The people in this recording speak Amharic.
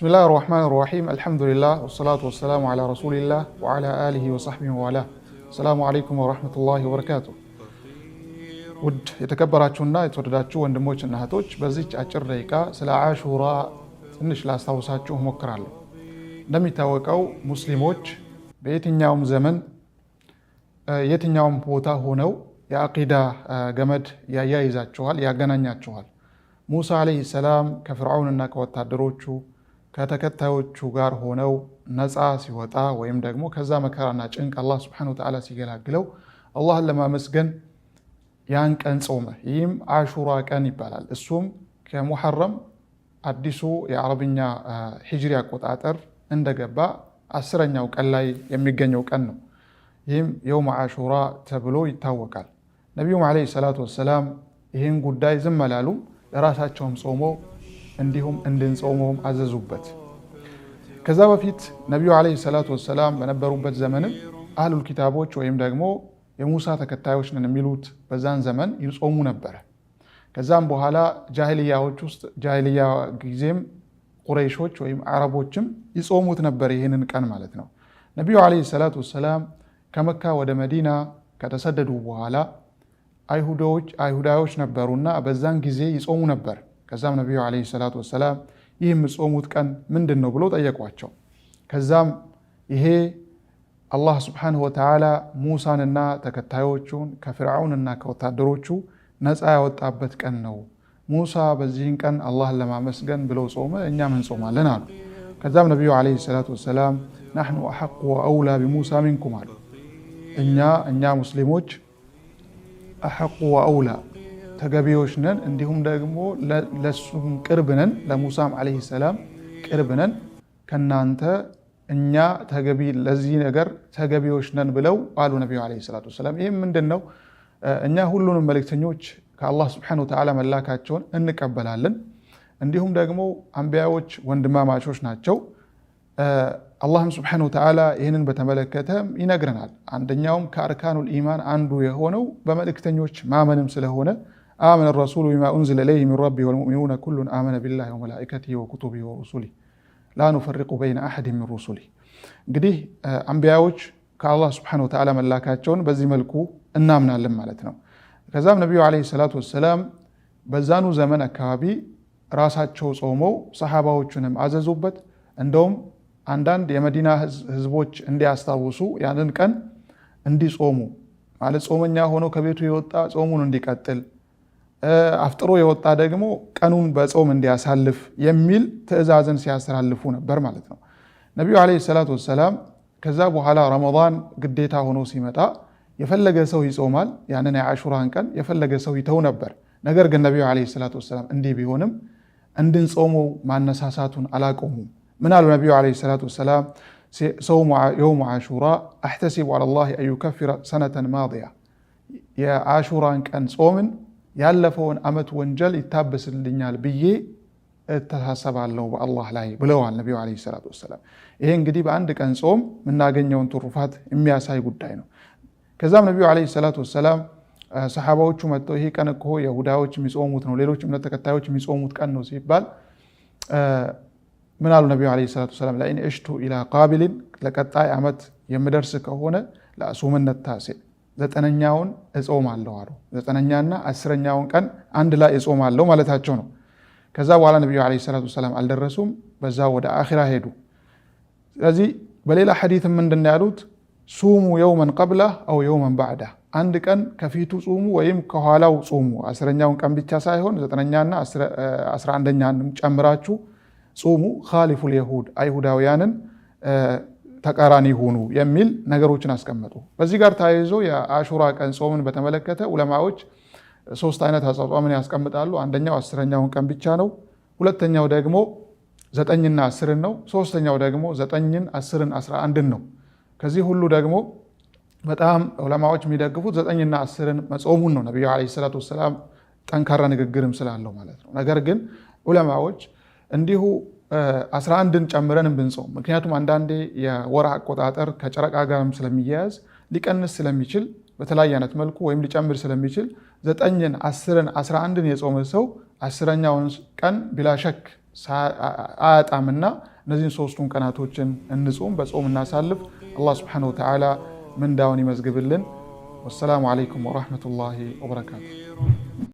بسم الله الرحمن الرحيم الحمد لله والصلاة والسلام على رسول الله وعلى آله وصحبه وعلاه السلام عليكم ورحمة الله وبركاته ود የተከበራችሁና የተወደዳችሁ ወንድሞችና እህቶች በዚች አጭር ደቂቃ ስለ አሹራ ትንሽ ላስታውሳችሁ ሞክራለሁ። እንደሚታወቀው ሙስሊሞች በየትኛውም ዘመን የትኛውም ቦታ ሆነው የአቂዳ ገመድ ያያይዛቸዋል፣ ያገናኛቸዋል። ሙሳ አለይሂ ሰላም ከፍርዓውንና ከወታደሮቹ ከተከታዮቹ ጋር ሆነው ነፃ ሲወጣ ወይም ደግሞ ከዛ መከራና ጭንቅ አላህ Subhanahu Wa Ta'ala ሲገላግለው አላህን ለማመስገን ያን ቀን ጾመ። ይህም አሹራ ቀን ይባላል። እሱም ከሙሐረም አዲሱ የአረብኛ ሂጅሪ አቆጣጠር እንደገባ 10ኛው ቀን ላይ የሚገኘው ቀን ነው። ይህም የውም አሹራ ተብሎ ይታወቃል። ነቢዩም አለይሂ ሰላቱ ወሰላም ይህን ጉዳይ ዝም አላሉም። ለራሳቸውም ጾመው እንዲሁም እንድንጾመውም አዘዙበት። ከዛ በፊት ነቢዩ አለይሂ ሰላቱ ወሰላም በነበሩበት ዘመንም አህሉል ኪታቦች ወይም ደግሞ የሙሳ ተከታዮች ነን የሚሉት በዛን ዘመን ይጾሙ ነበር። ከዛም በኋላ ጃሂልያዎች ውስጥ ጃሂልያ ጊዜም ቁረይሾች ወይም አረቦችም ይጾሙት ነበር ይህንን ቀን ማለት ነው። ነቢዩ አለይሂ ሰላቱ ወሰላም ከመካ ወደ መዲና ከተሰደዱ በኋላ አይሁዳዎች ነበሩና በዛን ጊዜ ይጾሙ ነበር። ከዛም ነቢዩ አለይሂ ሰላቱ ወሰላም ይህ የምትጾሙት ቀን ምንድን ነው ብሎ ጠየቋቸው። ከዛም ይሄ አላህ Subhanahu Wa Ta'ala ሙሳንና ተከታዮቹን ከፍርዓውንና ከወታደሮቹ ነፃ ያወጣበት ቀን ነው። ሙሳ በዚህን ቀን አላህን ለማመስገን ብለው ጾመ፣ እኛም እንጾማለን አሉ። ከዛም ነቢዩ አለይሂ ሰላቱ ወሰላም نحن أحق وأولى بموسى منكم አሉ። እኛ ሙስሊሞች أحق وأولى ተገቢዎች ነን፣ እንዲሁም ደግሞ ለሱም ቅርብ ነን፣ ለሙሳም አለይሂ ሰላም ቅርብ ነን ከናንተ እኛ ተገቢ ለዚህ ነገር ተገቢዎች ነን ብለው አሉ ነብዩ አለይሂ ሰላቱ ወሰላም። ይሄም ምንድነው? እኛ ሁሉንም መልእክተኞች ከአላህ Subhanahu Wa Ta'ala መላካቸውን እንቀበላለን። እንዲሁም ደግሞ አንቢያዎች ወንድማማቾች ናቸው። አላህም Subhanahu Wa Ta'ala ይህንን በተመለከተ ይነግረናል። አንደኛውም ከአርካኑል ኢማን አንዱ የሆነው በመልእክተኞች ማመንም ስለሆነ آمن الرسول بما أنزل إليه من ربه والمؤمنون كل آمن بالله وملائكته وكتبه ورسله لا نفرق بين أحد من رسله እንግዲህ አንቢያዎች ከአላህ Subhanahu Wa Ta'ala መላካቸውን በዚህ መልኩ እናምናለን ማለት ነው። ከዛም ነብዩ አለይሂ ሰላቱ ወሰላም በዛኑ ዘመን አካባቢ ራሳቸው ጾመው ሰሃባዎቹንም አዘዙበት። እንደውም አንዳንድ የመዲና ህዝቦች እንዲያስታውሱ ያንን ቀን እንዲጾሙ ማለት ጾመኛ ሆኖ ከቤቱ የወጣ ጾሙን እንዲቀጥል፣ አፍጥሮ የወጣ ደግሞ ቀኑን በጾም እንዲያሳልፍ የሚል ትዕዛዝን ሲያስተላልፉ ነበር ማለት ነው ነብዩ አለይሂ ሰላቱ ወሰላም። ከዛ በኋላ ረመዳን ግዴታ ሆኖ ሲመጣ የፈለገ ሰው ይጾማል። ያንን የአሹራን ቀን የፈለገ ሰው ይተው ነበር። ነገር ግን ነብዩ አለይሂ ሰላቱ ወሰላም እንዲህ ቢሆንም እንድንጾመው ማነሳሳቱን አላቆሙም። ምን አሉ ነብዩ አለይሂ ሰላቱ ወሰላም? صوم يوم عاشوراء احتسب على الله ان يكفر سنه ماضيه የአሹራን ቀን ጾምን ያለፈውን አመት ወንጀል ይታበስልኛል ብዬ እተሳሰባለሁ በአላህ ላይ ብለዋል ነብዩ አለይሂ ሰላቱ ወሰላም። ይሄ እንግዲህ በአንድ ቀን ጾም የምናገኘውን ትሩፋት የሚያሳይ ጉዳይ ነው። ከዛም ነብዩ አለይሂ ሰላቱ ወሰላም ሰሃባዎቹ መጥተው ይሄ ቀን እኮ ይሁዳዎች የሚጾሙት ነው፣ ሌሎች እምነት ተከታዮች የሚጾሙት ቀን ነው ሲባል ምን አሉ ነብዩ አለይሂ ሰላቱ ወሰላም? ለኢን እሽቱ ኢላ ቃቢልን ለቀጣይ አመት የምደርስ ከሆነ ለአሱመነት ታሴ ዘጠነኛውን እጾማለሁ አሉ። ዘጠነኛና 10ኛውን ቀን አንድ ላይ እጾማለሁ ማለታቸው ነው። ከዛ በኋላ ነብዩ አለይሂ ሰላቱ ወሰላም አልደረሱም፣ በዛ ወደ አኺራ ሄዱ። ስለዚህ በሌላ ሐዲስም ምንድን ያሉት? ሱሙ የውመን ቀብላ አው የውመን ባዕዳ፣ አንድ ቀን ከፊቱ ጾሙ ወይም ከኋላው ጾሙ። 10ኛውን ቀን ብቻ ሳይሆን 9ኛና 11ኛንም ጨምራችሁ ጾሙ። ኻሊፉል የሁድ አይሁዳውያንን ተቃራኒ ሆኑ የሚል ነገሮችን አስቀመጡ። በዚህ ጋር ተያይዞ የአሹራ ቀን ጾምን በተመለከተ ዑለማዎች 3 አይነት አጻጻምን ያስቀምጣሉ። አንደኛው 10ኛውን ቀን ብቻ ነው። ሁለተኛው ደግሞ 9ና 10 ነው። ሶስተኛው ደግሞ 9ን 10ን 11ን ነው። ከዚህ ሁሉ ደግሞ በጣም ዑለማዎች የሚደግፉት 9ና 10ን መጾሙን ነው። ነብዩ አለይሂ ሰላቱ ወሰላም ጠንካራ ንግግርም ስላለው ማለት ነው። ነገር ግን ዑለማዎች እንዲሁ 11ን ጨምረን ብንጾም፣ ምክንያቱም አንዳንዴ የወር አቆጣጠር ከጨረቃ ጋርም ስለሚያያዝ ሊቀንስ ስለሚችል በተለያየ አይነት መልኩ ወይም ሊጨምር ስለሚችል 9ን 10ን 11ን የጾመ ሰው 10ኛውን ቀን ቢላ ሸክ አያጣምና እነዚህን ሶስቱን ቀናቶችን እንጹም፣ በጾም እናሳልፍ። አላህ ሱብሓነሁ ወተዓላ ምንዳውን ይመዝግብልን። ወሰላሙ ዓለይኩም ወረሕመቱላሂ ወበረካቱ።